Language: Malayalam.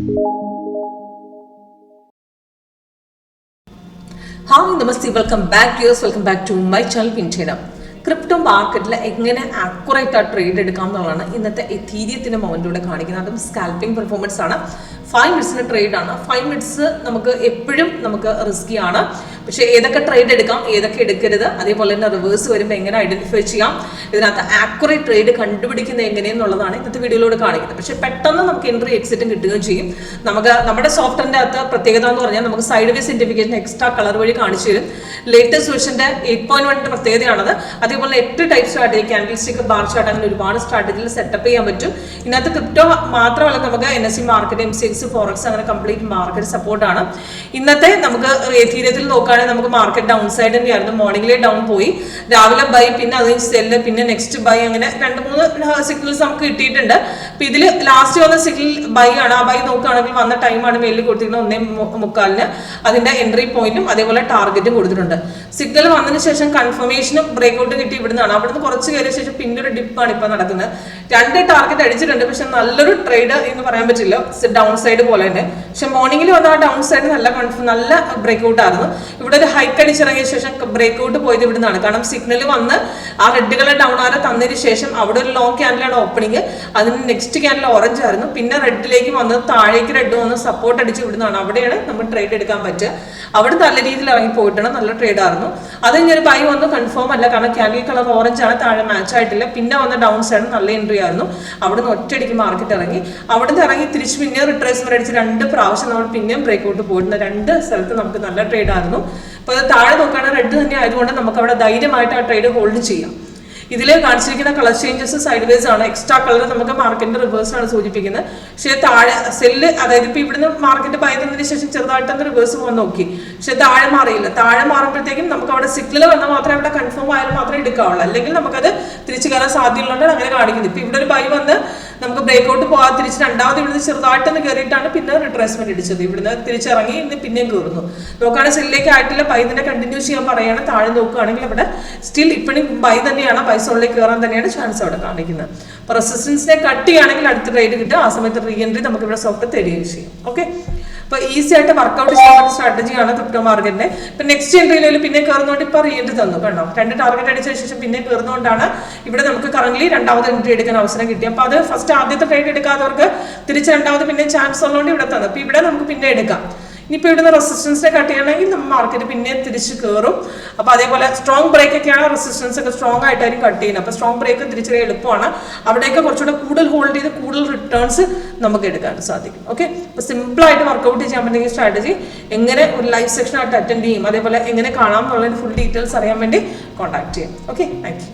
Hi, Namaste, welcome back to my channel Pinchera. Crypto മാർക്കറ്റിൽ എങ്ങനെ ആക്യുറേറ്റ് ആ ട്രേഡ് എടുക്കാം എന്നുള്ളതാണ് ഇന്നത്തെ എഥീരിയത്തിൻ്റെ മൊമെൻറ്റിലൂടെ കാണിക്കുന്നത്. അതും സ്കാൽപ്പിംഗ് പെർഫോമൻസ് ആണ്. 5 മിനിറ്റ്സിൻ്റെ ട്രേഡാണ്. 5 മിനിറ്റ്സ് നമുക്ക് എപ്പോഴും റിസ്കി ആണ്. പക്ഷേ ഏതൊക്കെ ട്രേഡ് എടുക്കാം, ഏതൊക്കെ എടുക്കരുത്, അതേപോലെ തന്നെ റിവേഴ്സ് വരുമ്പോൾ എങ്ങനെ ഐഡന്റിഫൈ ചെയ്യാം, ഇതിനകത്ത് ആക്യുറേറ്റ് ട്രേഡ് കണ്ടുപിടിക്കുന്നത് എങ്ങനെയെന്നുള്ളതാണ് ഇന്നത്തെ വീഡിയോയിലൂടെ കാണിക്കുന്നത്. പക്ഷേ പെട്ടെന്ന് നമുക്ക് എൻട്രി എക്സിറ്റും കിട്ടുകയും ചെയ്യും. നമ്മുടെ സോഫ്റ്റ്വെയറിൻ്റെ അകത്ത് പ്രത്യേകത എന്ന് പറഞ്ഞാൽ നമുക്ക് സൈഡ് വേസ് ഇൻഡിഫിക്കേഷൻ എക്സ്ട്രാ കളർ വഴി കാണിച്ചു തരും. ലേറ്റസ്റ്റ് വെർഷൻ്റെ 8.1 പ്രത്യേകതയാണത്. അതേപോലെ 8 type strategy, candle stick, bar chart, അങ്ങനെ ഒരുപാട് സ്ട്രാറ്റജിയിൽ സെറ്റപ്പ് ചെയ്യാൻ പറ്റും. ഇതിനകത്ത് ക്രിപ്റ്റോ മാത്രമല്ല, നമുക്ക് NSE മാർക്കറ്റ്, MCX, ഫോറക്സ്, അങ്ങനെ കംപ്ലീറ്റ് മാർക്കറ്റ് സപ്പോർട്ടാണ്. ഇന്നത്തെ നമുക്ക് എഥീരിയത്തിൽ നോക്കുകയാണെങ്കിൽ നമുക്ക് മാർക്കറ്റ് ഡൗൺ സൈഡ് തന്നെയായിരുന്നു. മോർണിംഗിലെ ഡൗൺ പോയി, രാവിലെ ബൈ, പിന്നെ അത് സെല്ല്, പിന്നെ നെക്സ്റ്റ് ബൈ, അങ്ങനെ 2-3 സിഗ്നൽസ് നമുക്ക് കിട്ടിയിട്ടുണ്ട്. അപ്പൊ ഇതിൽ ലാസ്റ്റ് വന്ന സിഗ്നൽ ബൈ ആണ്. ആ ബൈ നോക്കുകയാണെങ്കിൽ വന്ന ടൈമാണ് മേലിൽ കൊടുത്തിരിക്കുന്നത് 1:45. അതിന്റെ എൻട്രി പോയിന്റും അതേപോലെ ടാർഗറ്റും കൊടുത്തിട്ടുണ്ട്. സിഗ്നൽ വന്നതിന് ശേഷം കൺഫർമേഷനും ബ്രേക്ക്ഔട്ട് കിട്ടി ഇവിടുന്നാണ്. അവിടുന്ന് കുറച്ച് കയറിയ ശേഷം പിന്നെ ഒരു ഡിപ്പാണ് ഇപ്പൊ നടക്കുന്നത്. 2 ടാർഗറ്റ് അടിച്ചിട്ടുണ്ട്. പക്ഷെ നല്ലൊരു ട്രേഡ് എന്ന് പറയാൻ പറ്റില്ല, ഡൗൺ സൈഡ് പോലെ തന്നെ. പക്ഷെ മോർണിംഗിൽ വന്ന ആ ഡൗൺ സൈഡ് നല്ല ബ്രേക്ക്ഔട്ട് ആയിരുന്നു. ഇവിടെ ഒരു ഹൈക്ക് അടിച്ചിറങ്ങിയ ശേഷം ബ്രേക്ക്ഔട്ട് പോയത് ഇവിടുന്നാണ്. കാരണം സിഗ്നൽ വന്ന് ആ റെഡ് കളർ ഡൗൺ ആറ് തന്നതിന് ശേഷം അവിടെ ഒരു ലോങ് ക്യാൻഡിലാണ് ഓപ്പണിങ്. അതിന് നെക്സ്റ്റ് ക്യാൻഡിൽ ഓറഞ്ച് ആയിരുന്നു. പിന്നെ റെഡിലേക്ക് വന്ന് താഴേക്ക് റെഡ് വന്ന് സപ്പോർട്ട് അടിച്ച് ഇവിടുന്നാണ്. അവിടെയാണ് നമ്മൾ ട്രേഡ് എടുക്കാൻ പറ്റുക. അവിടെ നല്ല രീതിയിൽ ഇറങ്ങി പോയിട്ടാണ്, നല്ല ട്രേഡ് ആയിരുന്നു. അത് കഴിഞ്ഞൊരു ബൈ വന്ന് കൺഫേം അല്ല, കാരണം ക്യാൻഡിൽ കളർ ഓറഞ്ച് ആണ്, താഴെ മാച്ച് ആയിട്ടില്ല. പിന്നെ വന്ന ഡൗൺ സൈഡ് നല്ല എൻട്രി ആയിരുന്നു. അവിടുന്ന് ഒറ്റയടിക്ക് മാർക്കറ്റ് ഇറങ്ങി. അവിടുന്ന് ഇറങ്ങി തിരിച്ച് പിന്നെ റിട്രേസ്മെന്റ് അടിച്ച് 2 പ്രാവശ്യം നമ്മൾ പിന്നെയും ബ്രേക്ക്ഔട്ട് പോയിട്ടുണ്ട്. 2 സ്ഥലത്ത് നമുക്ക് നല്ല ട്രേഡ് ആയിരുന്നു. അപ്പോൾ അത് താഴെ നോക്കുകയാണെങ്കിൽ റെഡ് തന്നെ ആയതുകൊണ്ട് നമുക്ക് അവിടെ ധൈര്യമായിട്ട് ആ ട്രേഡ് ഹോൾഡ് ചെയ്യാം. ഇതിൽ കാണിച്ചിരിക്കുന്ന കളർ ചേഞ്ചസ് സൈഡ് വേസ് ആണ്. എക്സ്ട്രാ കളർ നമുക്ക് മാർക്കറ്റിന്റെ റിവേഴ്സ് ആണ് സൂചിപ്പിക്കുന്നത്. പക്ഷേ താഴെ സെല്ല്, അതായത് ഇപ്പൊ ഇവിടുന്ന് മാർക്കറ്റ് പയതിനു ശേഷം ചെറുതായിട്ടൊന്ന് റിവേഴ്സ് പോകാൻ നോക്കി. പക്ഷെ താഴെ മാറിയില്ല. താഴെ മാറുമ്പോഴത്തേക്കും നമുക്ക് അവിടെ സിഗ്നൽ വന്നാൽ മാത്രമേ അവിടെ കൺഫേം ആയാലും മാത്രമേ എടുക്കാവുള്ളൂ. അല്ലെങ്കിൽ നമുക്കത് തിരിച്ചു കയറാൻ സാധ്യതയുള്ളതുകൊണ്ട് അങ്ങനെ കാണിക്കുന്നത്. ഇപ്പൊ ഇവിടെ ഒരു ബൈ വന്ന് നമുക്ക് ബ്രേക്ക്ഔട്ട് പോകാൻ തിരിച്ച് രണ്ടാമത് ഇവിടുന്ന് ചെറുതായിട്ടൊന്ന് കയറിയിട്ടാണ് പിന്നെ റിട്രേസ്മെന്റ് അടിച്ചത്. ഇവിടുന്ന് തിരിച്ചിറങ്ങി ഇന്ന് പിന്നെയും കയറുന്നു. നോക്കുകയാണെങ്കിൽ സെല്ലിലേക്ക് ആയിട്ടില്ല, ബൈ തന്നെ കണ്ടിന്യൂ ചെയ്യാൻ പറയുകയാണ്. താഴെ നോക്കുകയാണെങ്കിൽ അവിടെ സ്റ്റിൽ ഇപ്പോഴും ബൈ തന്നെയാണ്, പൈസ ഉള്ളിലേക്ക് കയറാൻ തന്നെയാണ് ചാൻസ് അവിടെ കാണിക്കുന്നത്. അപ്പോൾ റെസിസ്റ്റൻസിനെ കട്ട് ചെയ്യുകയാണെങ്കിൽ അടുത്ത ട്രേഡ് കിട്ടും. ആ സമയത്ത് റീ എൻട്രി നമുക്ക് ഇവിടെ സോഫ്റ്റ് തരികയും ചെയ്യും. ഓക്കെ, അപ്പോൾ ഈസി ആയിട്ട് വർക്ക്ഔട്ട് ചെയ്യാൻ പറ്റുന്ന സ്ട്രാറ്റജിയാണ് ക്രിപ്റ്റോ മാർക്കറ്റിന്റെ. ഇപ്പൊ നെക്സ്റ്റ് എൻട്രിയിൽ പിന്നെ കയറുന്നതുകൊണ്ട് ഇപ്പൊ റീ എൻട്രി തന്നു കണ്ടോ. 2 ടാർഗറ്റ് അടിച്ച ശേഷം പിന്നെ കയറുന്നതുകൊണ്ടാണ് ഇവിടെ നമുക്ക് കറന്റ് രണ്ടാമത് എൻട്രി എടുക്കാൻ അവസരം കിട്ടി. അപ്പൊ അത് ഫസ്റ്റ് ആദ്യത്തെ ട്രേഡ് എടുക്കാത്തവർക്ക് തിരിച്ച് രണ്ടാമത് പിന്നെ ചാൻസ് ഉള്ളതുകൊണ്ട് ഇവിടെ തന്നു. അപ്പൊ ഇവിടെ നമുക്ക് പിന്നെ എടുക്കാം. ഇനിയിപ്പോൾ ഇവിടുന്ന് റെസിസ്റ്റൻസിനെ കട്ട് ചെയ്യണമെങ്കിൽ നമ്മൾ മാർക്കറ്റ് പിന്നെ തിരിച്ച് കയറും. അപ്പോൾ അതേപോലെ സ്ട്രോങ് ബ്രേക്ക് ഒക്കെയാണ്, റെസിസ്റ്റൻസ് ഒക്കെ സ്ട്രോങ് ആയിട്ടായിരിക്കും കട്ട് ചെയ്യുന്നത്. അപ്പോൾ സ്ട്രോങ് ബ്രേക്ക് തിരിച്ചറിയാൻ എളുപ്പമാണ്. അവിടെയൊക്കെ കുറച്ചുകൂടെ കൂടുതൽ ഹോൾഡ് ചെയ്ത് കൂടുതൽ റിട്ടേൺസ് നമുക്ക് എടുക്കാൻ സാധിക്കും. ഓക്കെ, അപ്പോൾ സിമ്പിളായിട്ട് വർക്കൗട്ട് ചെയ്യാൻ പറ്റുന്ന സ്ട്രാറ്റജി എങ്ങനെ ഒരു ലൈവ് സെക്ഷൻ ആയിട്ട് അറ്റൻഡ് ചെയ്യും, അതേപോലെ എങ്ങനെ കാണാം എന്നുള്ളതിന് ഫുൾ ഡീറ്റെയിൽസ് അറിയാൻ വേണ്ടി കോൺടാക്ട് ചെയ്യാം. Okay, thank you.